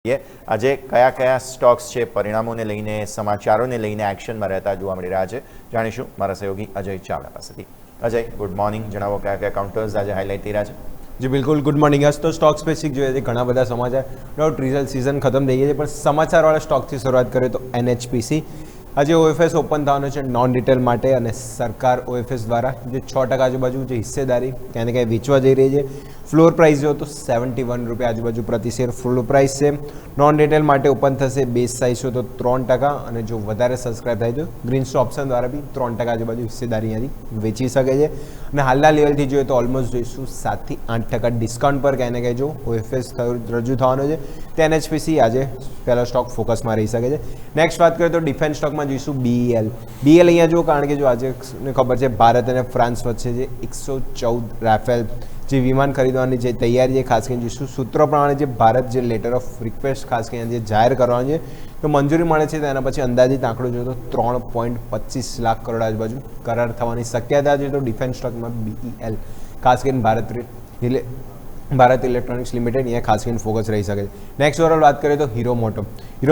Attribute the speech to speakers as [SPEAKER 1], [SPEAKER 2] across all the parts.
[SPEAKER 1] આજે કયા કયા સ્ટોક્સ છે પરિણામોને લઈને સમાચારોને લઈને એક્શનમાં રહેતા જોવા મળી રહ્યા છે જાણીશું મારા સહયોગી અજય ચાવડા પાસેથી। Ajay, good morning. જણાવો કયા કયા કાઉન્ટર્સ આજે હાઇલાઇટ થઈ રહ્યા છે?
[SPEAKER 2] જી બિલકુલ, ગુડ મોર્નિંગ। આજ તો સ્ટોક સ્પેસિફિક જોઈએ છે, ઘણા બધા સમાચાર ડાઉટ રિઝલ્ટ સિઝન ખતમ થઈ ગઈ છે, પણ સમાચારવાળા સ્ટોકથી શરૂઆત કરીએ તો NHPC આજે OFS ઓપન થવાનો છે નોન રિટેલ માટે, અને સરકાર OFS દ્વારા જે 6% આજુબાજુ જે હિસ્સેદારી ક્યાંય ને ક્યાંય વેચવા જઈ રહી છે। ફ્લોર પ્રાઇસ જો તો 71 રૂપિયા આજુબાજુ પ્રતિ શેર ફ્લોર પ્રાઇસ છે। નોન રિટેલ માટે ઓપન થશે બેઝ સાઇઝ તો 3%, અને જો વધારે સબસ્ક્રાઇબ થાય તો ગ્રીન્સ ઓપ્શન દ્વારા બી 3% આજુબાજુ હિસ્સેદારી અહીંયાથી વેચી શકે છે। અને હાલના લેવલથી જોઈએ તો ઓલમોસ્ટ જોઈશું 7 થી 8% ડિસ્કાઉન્ટ પર ક્યાંય ને ક્યાંય જો OFS રજૂ થવાનો છે તે NHPC આજે પહેલો સ્ટોક ફોકસમાં રહી શકે છે। નેક્સ્ટ વાત કરીએ તો ડિફેન્સ સ્ટોકમાં જોઈશું BEL અહીંયા જો, કારણ કે જો આજે ખબર છે ભારત અને ફ્રાન્સ વચ્ચે જે 114 રાફેલ જે વિમાન ખરીદવાની જે તૈયારી છે, ખાસ કરીને જોઈશું સૂત્રો પ્રમાણે જે ભારત જે લેટર ઓફ રિક્વેસ્ટ ખાસ કરીને જે જાહેર કરવાનું છે તો મંજૂરી મળે છે, તેના પછી અંદાજિત આંકડો જોઈએ તો 3.25 લાખ કરોડ આજુબાજુ કરાર થવાની શક્યતા છે। તો ડિફેન્સ સ્ટોકમાં BEL ખાસ કરીને ભારત ઇલેક્ટ્રોનિક્સ લિમિટેડ અહીંયા ખાસ કરીને ફોકસ રહી શકે છે। નેક્સ્ટ ઓવરઓલ વાત કરીએ તો હીરો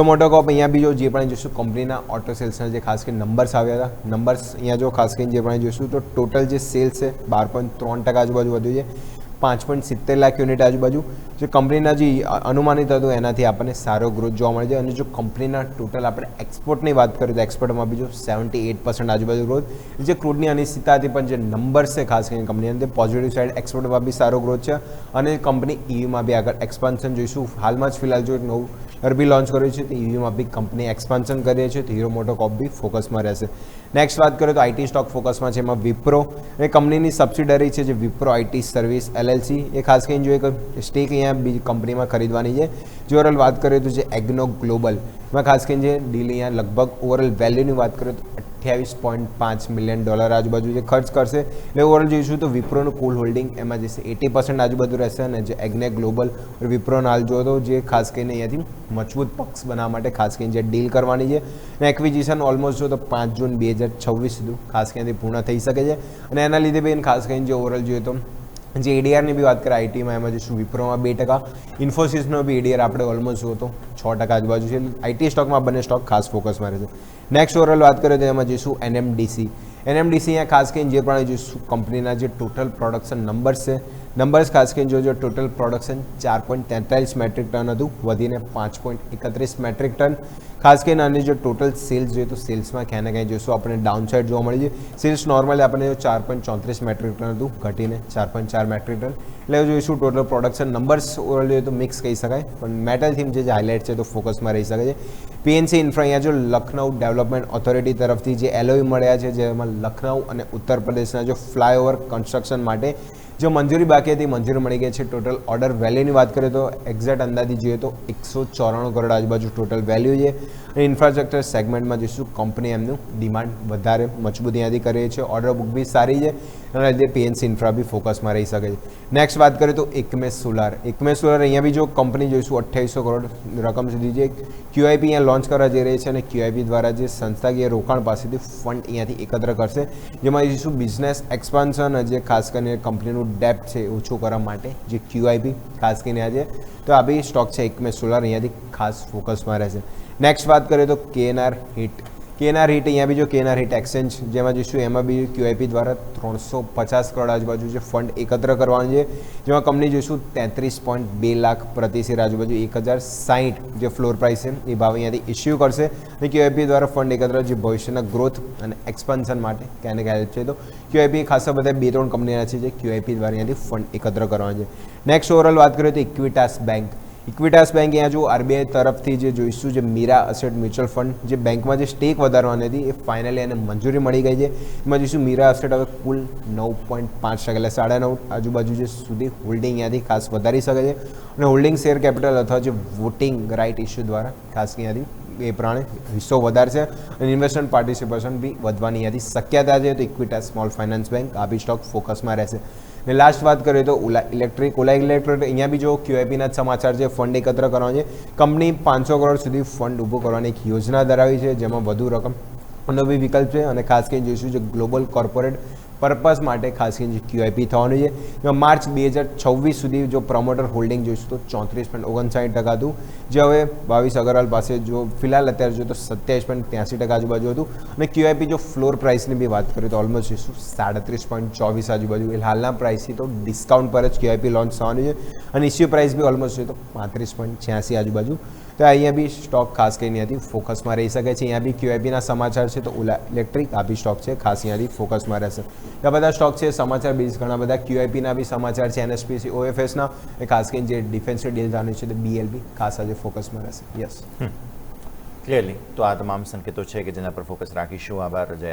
[SPEAKER 2] મોટોકોપ અહીંયા બી જો જે પણ જોઈશું કંપનીના ઓટો સેલ્સના જે ખાસ કરીને નંબર્સ આવ્યા હતા, નંબર્સ અહીંયા જો ખાસ કરીને જે પણ જોઈશું તો ટોટલ જે સેલ્સ છે 12.3% આજુબાજુ વધ્યું છે, 5.70 લાખ યુનિટ આજુબાજુ જે કંપનીના જે અનુમાનિત હતું એનાથી આપણને સારો ગ્રોથ જોવા મળે છે। અને જો કંપનીના ટોટલ આપણે એક્સપોર્ટની વાત કરીએ તો એક્સપોર્ટમાં બી જો 78% આજુબાજુ ગ્રોથ, જે ક્રૂડની અનિશ્ચિતતા હતી પણ જે નંબર્સ છે ખાસ કરીને કંપનીના તે પોઝિટિવ સાઇડ એક્સપોર્ટમાં બી સારો ગ્રોથ છે, અને કંપની EVમાં બી આગળ એક્સપાન્શન જોઈશું। હાલમાં જ ફિલહાલ જો એક નવું બી લોન્ચ કર્યું છે તો EVમાં બી કંપની એક્સપાન્શન કરી રહી છે, તો હીરો મોટોકોપ બી ફોકસમાં રહેશે। નેક્સ્ટ વાત કરીએ તો IT સ્ટોક ફોકસમાં છે, એમાં વિપ્રો એ કંપનીની સબસિડરી છે જે વિપ્રો IT સર્વિસ LLC એ ખાસ કરીને જો એક સ્ટેક અહીંયા બીજી કંપનીમાં ખરીદવાની છે। જો ઓવરઓલ વાત કરીએ તો જે એગ્નો ગ્લોબલમાં ખાસ કરીને જે ડીલ અહીંયા લગભગ ઓવરઓલ વેલ્યુની વાત કરીએ તો $28.5 મિલિયન આજુબાજુ જે ખર્ચ કરશે, એટલે ઓવરઓલ જોઈશું તો વિપ્રોનું કુલ હોલ્ડિંગ એમાં જશે 80% આજુબાજુ રહેશે, અને જે એગ્ને ગ્લોબલ વિપ્રોનો હાલ જો તો જે ખાસ કરીને અહીંયાથી મજબૂત પક્ષ બનાવવા માટે ખાસ કરીને જે ડીલ કરવાની છે, અને એક્વિઝિશન ઓલમોસ્ટ જો તો 5 જૂન 2026 સુધી ખાસ કરીને પૂર્ણ થઈ શકે છે, અને એના લીધે બી ખાસ કરીને જે ઓવરઓલ જોઈએ તો જે ADRની બી વાત કરીએ ITમાં એમાં જઈશું વિપ્રોમાં 2%, ઇન્ફોસિસનો બી ADR આપણે ઓલમોસ્ટ જો તો 6% આજુબાજુ છે। IT સ્ટોકમાં બંને સ્ટોક ખાસ ફોકસમાં રહેશે। નેક્સ્ટ ઓવરઓલ વાત કરીએ તો એમાં જઈશું NMDC અહીંયા ખાસ કરીને જે પણ જોઈશું કંપનીના જે ટોટલ પ્રોડક્શન નંબર્સ ખાસ કરીને જો ટોટલ પ્રોડક્શન 4.43 મેટ્રિક ટન હતું, વધીને 5.31 મેટ્રિક ટન ખાસ કરીને, આની જો ટોટલ સેલ્સ જોઈએ તો સેલ્સમાં ક્યાં ને ક્યાંય જોઈશું આપણે ડાઉન સાઇડ જોવા મળી છે। સેલ્સ નોર્મલી આપણે 4.34 મેટ્રિક ટન હતું, ઘટીને 4.4 મેટ્રિક ટન, એટલે જોઈશું ટોટલ પ્રોડક્શન નંબર્સ ઓવરઓલ જોઈએ તો મિક્સ કહી શકાય, પણ મેટલ થીમ જે હાઇલાઇટ છે તો ફોકસમાં રહી શકે છે। PNC ઇન્ફ્રા અહીંયા જો લખનઉ ડેવલપમેન્ટ ઓથોરિટી તરફથી જે LOI મળ્યા છે, જેમાં લખનઉ અને ઉત્તર પ્રદેશના જો ફ્લાયઓવર કન્સ્ટ્રક્શન માટે જો મંજૂરી બાકી હતી મંજૂરી મળી ગઈ છે। ટોટલ ઓર્ડર વેલ્યુની વાત કરીએ તો એક્ઝેક્ટ અંદાજિત જોઈએ તો 194 કરોડ આજુબાજુ ટોટલ વેલ્યુ છે, અને ઇન્ફ્રાસ્ટ્રક્ચર સેગમેન્ટમાં જોઈશું કંપની એમનું ડિમાન્ડ વધારે મજબૂતી અહીંયાથી કરી છે, ઓર્ડર બુક બી સારી છે, અને લીધે PNC ઇન્ફ્રા બી ફોકસમાં રહી શકે છે। નેક્સ્ટ વાત કરીએ તો એકમેશ સોલાર અહીંયા બી જો કંપની જોઈશું 2800 કરોડ રકમ સુધી જે QIP અહીંયા લોન્ચ કરવા જઈ રહી છે, અને QIP દ્વારા જે સંસ્થાકીય રોકાણ પાસેથી ફંડ અહીંયાથી એકત્ર કરશે, જેમાં જોઈશું બિઝનેસ એક્સપાન્શન, જે ખાસ કરીને કંપનીનું ડેપ્ટ છે ઓછું કરવા માટે જે QIP ખાસ કરીને આજે તો આ બી સ્ટોક છે એકમેશ સોલાર અહીંયાથી ખાસ ફોકસમાં રહેશે। નેક્સ્ટ વાત કરીએ તો KNR હિટ અહીંયા બી જો KNR હિટ એક્સચેન્જ જેમાં જોઈશું એમાં બી QIP દ્વારા 350 કરોડ આજુબાજુ જે ફંડ એકત્ર કરવાનું છે, જેમાં કંપની જોઈશું 33.2 લાખ પ્રતિ શેર આજુબાજુ 1060 જે ફ્લોર પ્રાઇસ છે એ ભાવ અહીંયાથી ઇસ્યુ કરશે, અને QIP દ્વારા ફંડ એકત્ર જે ભવિષ્યના ગ્રોથ અને એક્સપાન્શન માટે ક્યાંને ક્યાં હેલ્પ છે, તો QIP ખાસા બધા 2-3 કંપનીના છે જે QIP દ્વારા અહીંયાથી ફંડ એકત્ર કરવાનું છે। નેક્સ્ટ ઓવરઓલ વાત કરીએ તો ઇક્વિટાસ બેંક અહીંયા જો RBI તરફથી જે જોઈશું જે મીરા અસેટ મ્યુચ્યુઅલ ફંડ જે બેંકમાં જે સ્ટેક વધારવાની હતી એ ફાઇનલી એને મંજૂરી મળી ગઈ છે, એમાં જોઈશું મીરા અસેટ હવે કુલ 9.5% એટલે 9.5 આજુબાજુ જે સુધી હોલ્ડિંગ અહીંયાથી ખાસ વધારી શકે છે, અને હોલ્ડિંગ શેર કેપિટલ અથવા જે વોટિંગ રાઇટ ઇસ્યુ દ્વારા ખાસ અહીંયાથી એ પ્રમાણે હિસ્સો વધારશે, અને ઇન્વેસ્ટમેન્ટ પાર્ટિસિપેશન બી વધવાની અહીંયાથી શક્યતા છે, તો ઇક્વિટાસ સ્મોલ ફાઇનાન્સ બેંક આ બી સ્ટોક ફોકસમાં રહેશે। ને લાસ્ટ વાત કરીએ તો ઓલા ઇલેક્ટ્રિક અહીંયા બી જો QIPના જ સમાચાર છે, ફંડ એકત્ર કરવાનો છે, કંપની 500 કરોડ સુધી ફંડ ઊભું કરવાની એક યોજના ધરાવી છે, જેમાં વધુ રકમનો બી વિકલ્પ છે, અને ખાસ કરીને જોઈશું જે ગ્લોબલ કોર્પોરેટ પર્પઝ માટે ખાસ કરીને QIP થવાનું છે. એમાં માર્ચ 2026 સુધી જો પ્રમોટર હોલ્ડિંગ જોઈશું તો 34.59% હતું, જે હવે ભાવિશ અગ્રવાલ પાસે જો ફિલહાલ અત્યારે જો તો 27.83% આજુબાજુ હતું. અને QIP જો ફ્લોર પ્રાઇસની બી વાત કરીએ તો ઓલમોસ્ટ જોઈશું 37.24 આજુબાજુ. એટલે હાલના પ્રાઇસથી તો ડિસ્કાઉન્ટ પર જ QIP લોન્ચ થવાનું છે. અને ઇસ્યુ પ્રાઇસ બી ઓલમોસ્ટ જોઈએ તો 35.86 આજુબાજુ. તો અહીંયા બી સ્ટોક ખાસ કરીને અહીંયાથી ફોકસમાં રહી શકે છે. અહીંયા બી QIPના સમાચાર છે તો ઓલા ઇલેક્ટ્રિક આ બી સ્ટોક છે ખાસ અહીંયાથી ફોકસમાં રહેશે. આ બધા સ્ટોક છે સમાચાર બીજ ઘણા બધા QIPના બી સમાચાર છે, NHPC OFSના, એ ખાસ કરીને જે ડિફેન્સની ડીલ થવાની છે તો BLB ખાસ આજે ફોકસમાં રહેશે. યસ,
[SPEAKER 1] ક્લિયરલી તો આ તમામ સંકેતો છે કે જેના પર ફોકસ રાખીશું. આભાર અજય.